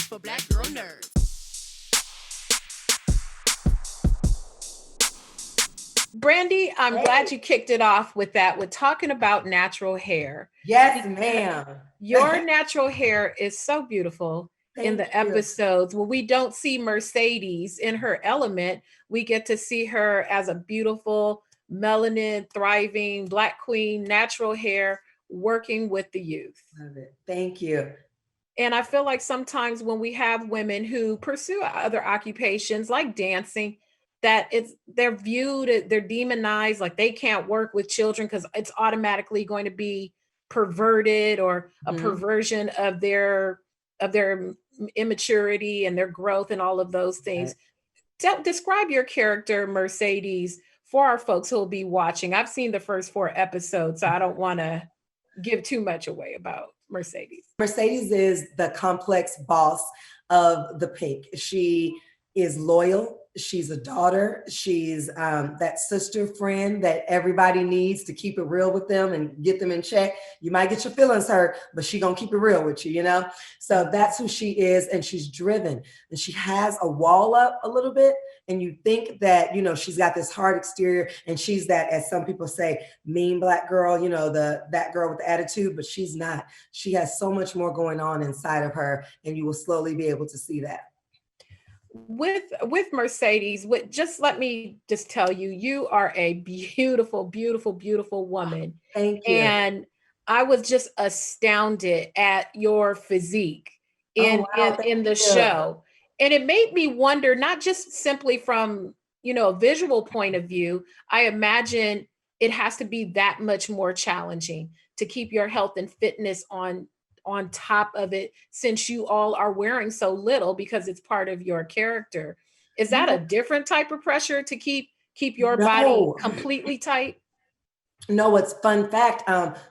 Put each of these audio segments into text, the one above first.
for Black Girl Nerds. Brandee, I'm glad you kicked it off with that, with talking about natural hair. Yes, ma'am. Your natural hair is so beautiful in the episodes. When we don't see Mercedes in her element, we get to see her as a beautiful, melanin, thriving Black queen, natural hair, working with the youth. Love it. Thank you. And I feel like sometimes when we have women who pursue other occupations like dancing, that they're viewed, they're demonized, like they can't work with children because it's automatically going to be perverted or a perversion of their immaturity and their growth and all of those things. Describe your character, Mercedes, for our folks who will be watching. I've seen the first 4 episodes, so I don't want to give too much away about Mercedes. Mercedes is the complex boss of the Pink. She is loyal. She's a daughter. She's that sister friend that everybody needs to keep it real with them and get them in check. You might get your feelings hurt, but she gonna keep it real with you, you know? So that's who she is, and she's driven. And she has a wall up a little bit, and you think that, you know, she's got this hard exterior, and she's that, as some people say, mean Black girl, you know, that girl with the attitude, but she's not. She has so much more going on inside of her, and you will slowly be able to see that. With Mercedes, just let me just tell you, you are a beautiful, beautiful, beautiful woman. Thank you. And I was just astounded at your physique in the show. And it made me wonder, not just simply from, you know, a visual point of view. I imagine it has to be that much more challenging to keep your health and fitness on top of it, since you all are wearing so little because it's part of your character. Is that a different type of pressure to keep your body completely tight? No, it's fun fact.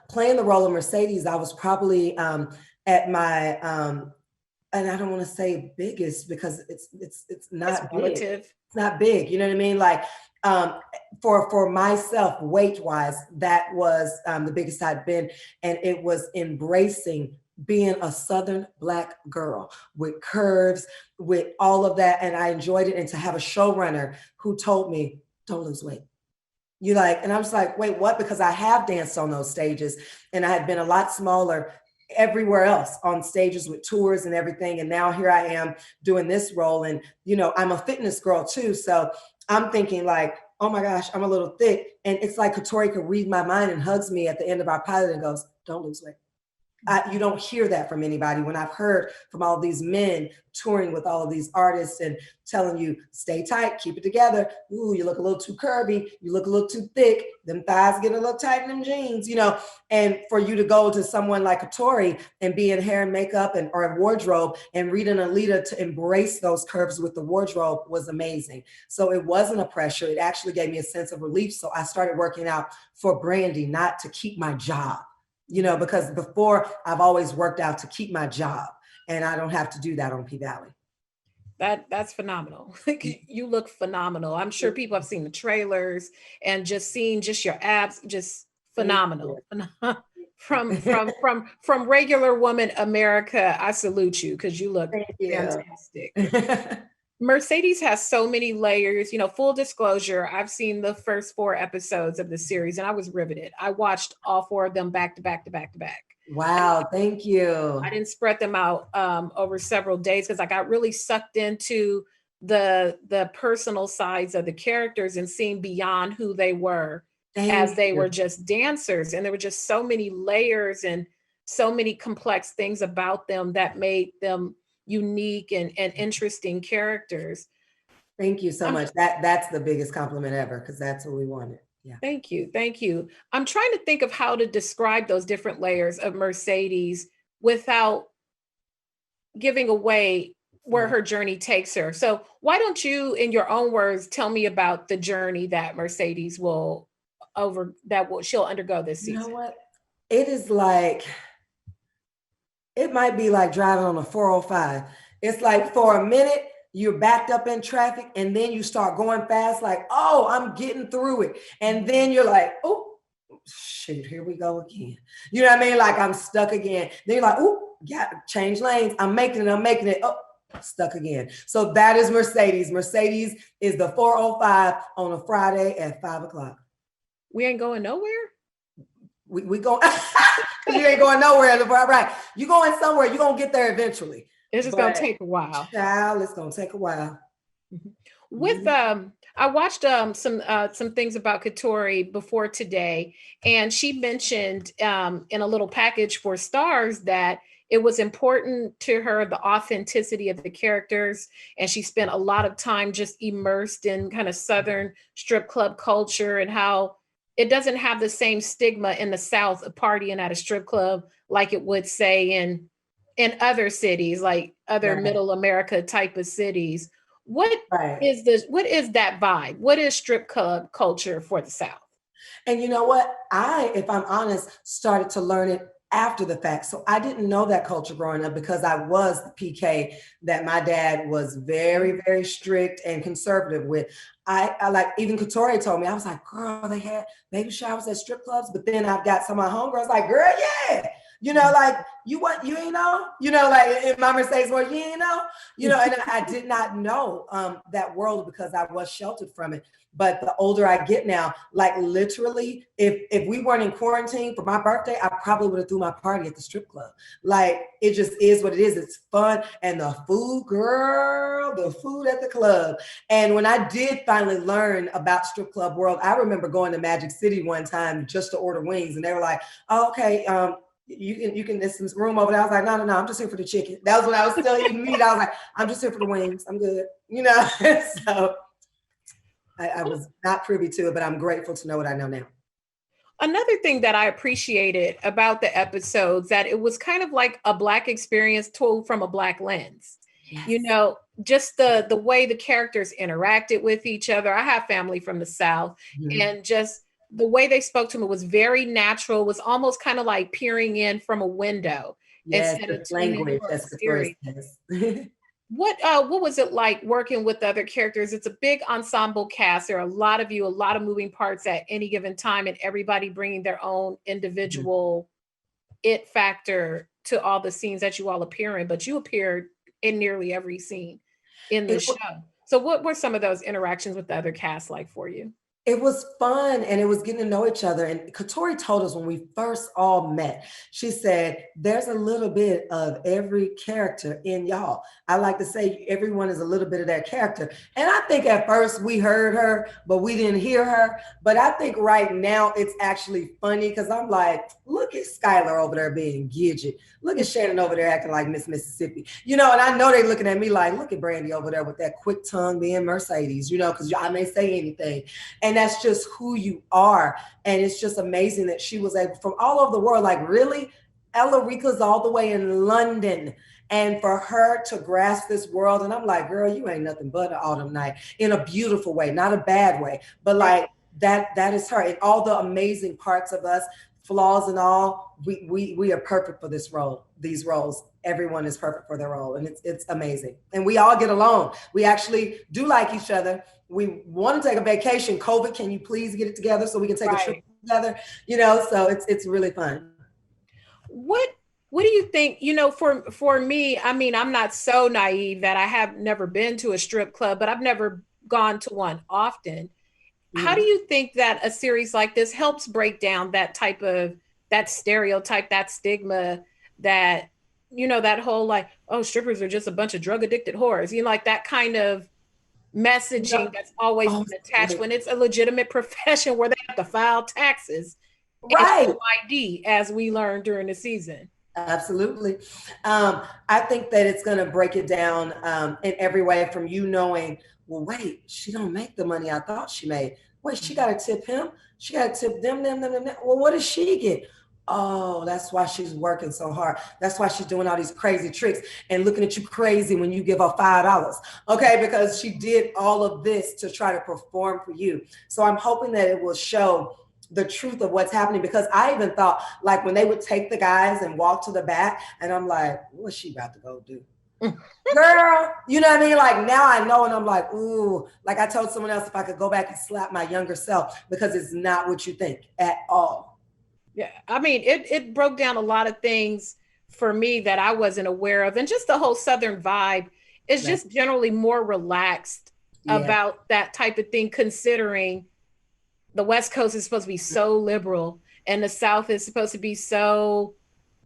Playing the role of Mercedes, I was probably at my and I don't want to say biggest because it's not big. Relative. It's not big. You know what I mean? Like for myself, weight wise, that was the biggest I'd been, and it was embracing being a Southern Black girl with curves, with all of that. And I enjoyed it. And to have a showrunner who told me, don't lose weight. You like, and I was like, wait, what? Because I have danced on those stages, and I had been a lot smaller everywhere else on stages with tours and everything. And now here I am doing this role. And, you know, I'm a fitness girl too. So I'm thinking like, oh my gosh, I'm a little thick. And it's like Katori could read my mind and hugs me at the end of our pilot and goes, don't lose weight. You don't hear that from anybody. When I've heard from all these men touring with all of these artists and telling you, stay tight, keep it together. Ooh, you look a little too curvy. You look a little too thick. Them thighs get a little tight in them jeans, you know. And for you to go to someone like Katori and be in hair and makeup or wardrobe and read an Alita to embrace those curves with the wardrobe was amazing. So it wasn't a pressure. It actually gave me a sense of relief. So I started working out for Brandee, not to keep my job. You know, because before I've always worked out to keep my job, and I don't have to do that on P-Valley. That's phenomenal. You look phenomenal. I'm sure people have seen the trailers and just seen just your abs, just phenomenal. From regular woman America, I salute you because you look fantastic. Mercedes has so many layers. You know, full disclosure, I've seen the first 4 episodes of the series and I was riveted. I watched all 4 of them back to back to back to back. Wow, thank you. I didn't spread them out over several days because I got really sucked into the personal sides of the characters and seeing beyond who they were as they were just dancers. And there were just so many layers and so many complex things about them that made them unique and interesting characters. Thank you so much. That's the biggest compliment ever, because that's what we wanted. Yeah. Thank you. I'm trying to think of how to describe those different layers of Mercedes without giving away where her journey takes her. So why don't you, in your own words, tell me about the journey that Mercedes she'll undergo this season? You know what? It is like, it might be like driving on a 405. It's like for a minute, you're backed up in traffic, and then you start going fast, like, oh, I'm getting through it. And then you're like, oh, shoot, here we go again. You know what I mean? Like I'm stuck again. Then you're like, oh, got to change lanes. I'm making it. Oh, stuck again. So that is Mercedes. Mercedes is the 405 on a Friday at 5 o'clock. We ain't going nowhere. We go. You ain't going nowhere. Right. You going somewhere. You're going to get there eventually. It's just going to take a while. Child, it's going to take a while. With I watched some things about Katori before today, and she mentioned in a little package for Starz that it was important to her, the authenticity of the characters, and she spent a lot of time just immersed in kind of Southern strip club culture and how it doesn't have the same stigma in the South of partying at a strip club like it would say in other cities, like other middle America type of cities. What is that vibe? What is strip club culture for the South? And you know what? If I'm honest, started to learn it after the fact. So I didn't know that culture growing up because I was the PK that my dad was very, very strict and conservative with. I like, even Katori told me, I was like, girl, they had baby showers at strip clubs. But then I've got some of my homegirls like, girl, yeah. You know, like, you ain't know? You know, like in my Mercedes, well, you ain't know? You know, and I did not know that world because I was sheltered from it. But the older I get now, like literally, if we weren't in quarantine for my birthday, I probably would have threw my party at the strip club. Like, it just is what it is. It's fun. And the food, girl, the food at the club. And when I did finally learn about strip club world, I remember going to Magic City one time just to order wings. And they were like, oh, okay, you can, there's some room over there. I was like, no, I'm just here for the chicken. That was when I was still eating meat. I was like, I'm just here for the wings. I'm good. You know, so I was not privy to it, but I'm grateful to know what I know now. Another thing that I appreciated about the episodes, that it was kind of like a Black experience told from a Black lens. Yes. You know, just the way the characters interacted with each other. I have family from the South, and just the way they spoke to me was very natural, was almost kind of like peering in from a window. Yes, the language, that's the first. What was it like working with the other characters? It's a big ensemble cast. There are a lot of you, a lot of moving parts at any given time, and everybody bringing their own individual it factor to all the scenes that you all appear in, but you appeared in nearly every scene in the show. So what were some of those interactions with the other cast like for you? It was fun, and it was getting to know each other. And Katori told us when we first all met, she said, there's a little bit of every character in y'all. I like to say everyone is a little bit of that character. And I think at first we heard her, but we didn't hear her. But I think right now it's actually funny because I'm like, look at Skylar over there being Gidget. Look at Shannon over there acting like Miss Mississippi. You know, and I know they're looking at me like, look at Brandee over there with that quick tongue being Mercedes, you know, because I may say anything. And that's just who you are. And it's just amazing that she was able, from all over the world, like really, Ella Rica's all the way in London. And for her to grasp this world, and I'm like, girl, you ain't nothing but an autumn night, in a beautiful way, not a bad way, but like that is her. And all the amazing parts of us, flaws and all, we are perfect for this role, these roles. Everyone is perfect for their role, and it's amazing. And we all get along. We actually do like each other. We want to take a vacation. COVID, can you please get it together so we can take a trip together? You know, so it's really fun. What do you think? You know, for me, I mean, I'm not so naive that I have never been to a strip club, but I've never gone to one often. How do you think that a series like this helps break down that type of, that stereotype, that stigma, that, you know, that whole like, oh, strippers are just a bunch of drug addicted whores, you know, like that kind of messaging that's always been attached when it's a legitimate profession where they have to file taxes and ID, as we learned during the season. Absolutely. I think that it's going to break it down in every way, from you knowing, well, wait, she don't make the money I thought she made. Wait, she got to tip him. She got to tip them. Well, what does she get? Oh, that's why she's working so hard. That's why she's doing all these crazy tricks and looking at you crazy when you give her $5. Okay, because she did all of this to try to perform for you. So I'm hoping that it will show the truth of what's happening, because I even thought, like, when they would take the guys and walk to the back, and I'm like, what's she about to go do? Girl, you know what I mean? Like, now I know, and I'm like, ooh, like I told someone else, if I could go back and slap my younger self, because it's not what you think at all. Yeah, I mean, it broke down a lot of things for me that I wasn't aware of, and just the whole Southern vibe is just generally more relaxed about that type of thing, considering the West Coast is supposed to be so liberal and the South is supposed to be so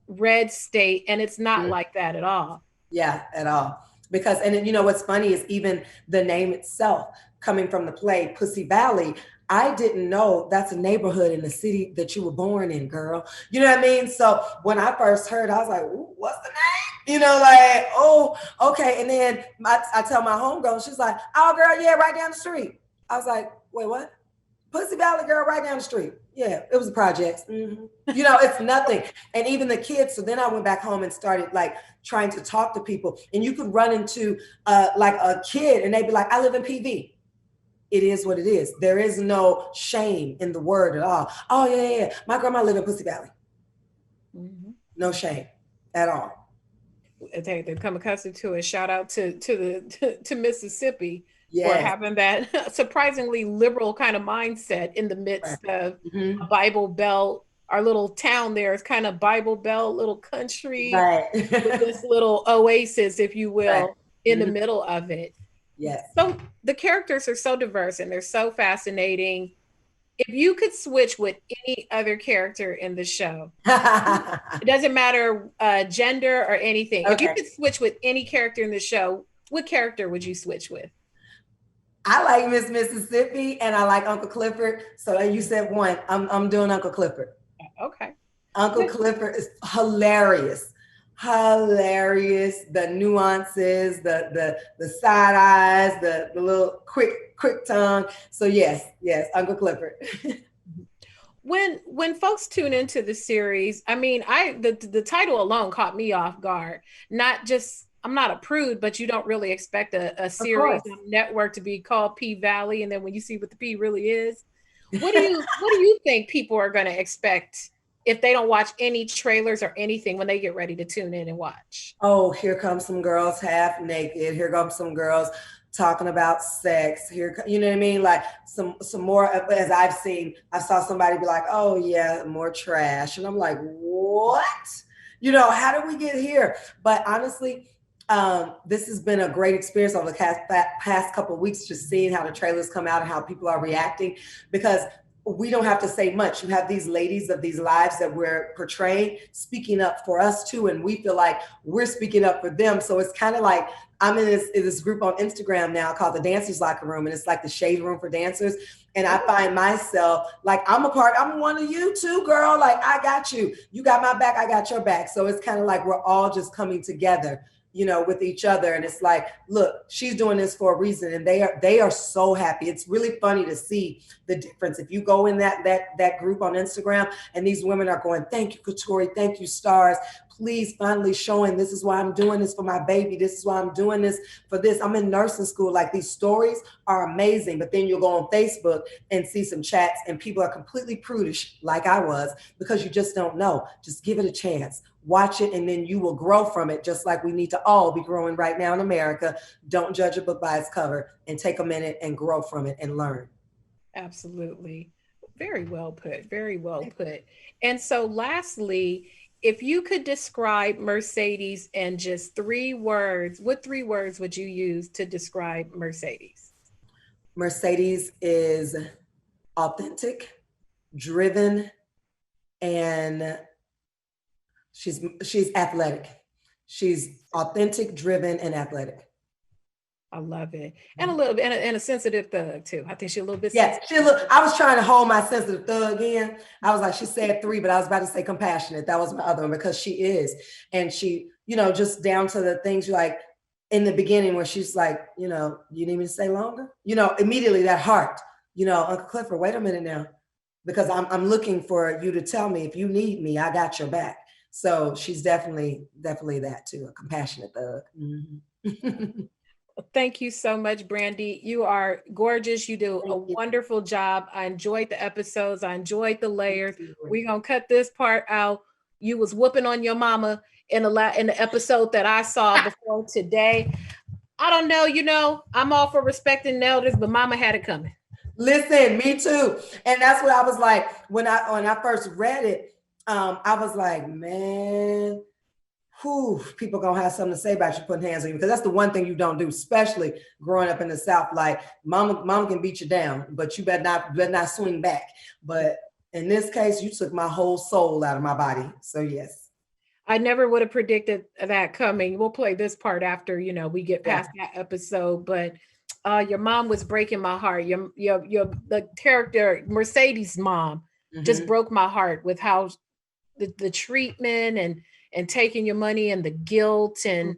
red state, and it's not like that at all. Yeah, at all. Because, and then, you know, what's funny is even the name itself coming from the play Pussy Valley. I didn't know that's a neighborhood in the city that you were born in, girl. You know what I mean? So when I first heard, I was like, ooh, what's the name? You know, like, oh, okay. And then I tell my homegirl, she's like, oh, girl, yeah, right down the street. I was like, wait, what? Pussy Valley, girl, right down the street. Yeah, it was the projects. Mm-hmm. You know, it's nothing. And even the kids. So then I went back home and started like trying to talk to people. And you could run into like a kid and they'd be like, I live in PV. It is what it is. There is no shame in the word at all. Oh, yeah. My grandma lived in Pussy Valley. Mm-hmm. No shame at all. They've become accustomed to it. Shout out to Mississippi. Yes. For having that surprisingly liberal kind of mindset in the midst of a Bible Belt. Our little town there is kind of Bible Belt, little country, with this little oasis, if you will, in the middle of it. Yes. So the characters are so diverse and they're so fascinating. If you could switch with any other character in the show, it doesn't matter gender or anything. Okay. If you could switch with any character in the show, what character would you switch with? I like Miss Mississippi and I like Uncle Clifford. So you said one. I'm doing Uncle Clifford. Okay. Uncle Clifford is hilarious. Hilarious. The nuances, the side eyes, the little quick tongue. So yes, Uncle Clifford. When folks tune into the series, I mean, the title alone caught me off guard. Not just, I'm not a prude, but you don't really expect a series on network to be called P Valley, and then when you see what the P really is, what do you think people are going to expect if they don't watch any trailers or anything when they get ready to tune in and watch? Oh, here comes some girls half naked. Here comes some girls talking about sex. Here, you know what I mean? Like some more, as I've seen, I saw somebody be like, oh yeah, more trash. And I'm like, what? You know, how did we get here? But honestly, this has been a great experience over the past couple of weeks, just seeing how the trailers come out and how people are reacting, because we don't have to say much. You have these ladies of these lives that we're portraying, speaking up for us too. And we feel like we're speaking up for them. So it's kind of like, I'm in this group on Instagram now called the Dancers Locker Room. And it's like the shade room for dancers. And I find myself like, I'm one of you too, girl. Like, I got you. You got my back. I got your back. So it's kind of like we're all just coming together, you know, with each other. And it's like, look, she's doing this for a reason. And they are so happy. It's really funny to see the difference. If you go in that group on Instagram and these women are going, thank you, Katori, thank you, Starz. Please finally showing this is why I'm doing this for my baby. This is why I'm doing this for this. I'm in nursing school. Like, these stories are amazing. But then you'll go on Facebook and see some chats and people are completely prudish like I was, because you just don't know. Just give it a chance. Watch it, and then you will grow from it, just like we need to all be growing right now in America. Don't judge a book by its cover, and take a minute and grow from it and learn. Absolutely. Very well put. Very well put. And so lastly, if you could describe Mercedes in just 3 words, what 3 words would you use to describe Mercedes? Mercedes is authentic, driven, and she's athletic. She's authentic, driven, and athletic. I love it. And a little bit, and a sensitive thug too. I think she's a little bit sensitive. I was trying to hold my sensitive thug in. I was like, she said 3, but I was about to say compassionate. That was my other one, because she is. And she, you know, just down to the things like in the beginning where she's like, you know, you need me to stay longer? You know, immediately that heart, you know, Uncle Clifford, wait a minute now, because I'm looking for you to tell me if you need me, I got your back. So she's definitely that too, a compassionate thug. Mm-hmm. Thank you so much, Brandee. You are gorgeous. You do a wonderful job. I enjoyed the episodes. I enjoyed the layers. We're going to cut this part out. You was whooping on your mama in the episode that I saw before today. I don't know, you know, I'm all for respecting elders, but mama had it coming. Listen, me too. And that's what I was like when I first read it. I was like, man, whew, people gonna have something to say about you putting hands on you, because that's the one thing you don't do, especially growing up in the South. Like mama can beat you down, but you better not swing back. But in this case, you took my whole soul out of my body. So yes. I never would have predicted that coming. We'll play this part after, we get past that episode, but your mom was breaking my heart. The character Mercedes' mom just broke my heart with how the treatment and taking your money and the guilt and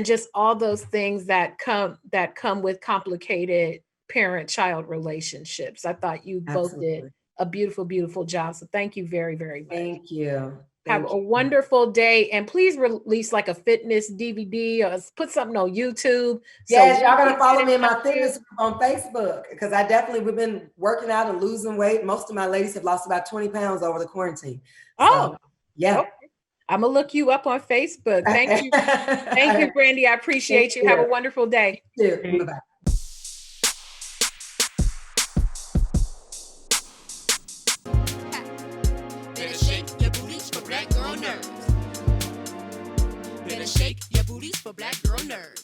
just all those things that come with complicated parent-child relationships. I thought you both did a beautiful, beautiful job. So thank you very, very much. Thank you. Have a wonderful day, and please release like a fitness DVD or put something on YouTube. Yes, y'all gotta follow me in my fitness group on Facebook, because we've been working out and losing weight. Most of my ladies have lost about 20 pounds over the quarantine. So, yeah. Okay. I'm gonna look you up on Facebook. Thank you. Thank you, Brandee. I appreciate you. Have a wonderful day. You too. Bye-bye. Shake your booties for black girl nerves.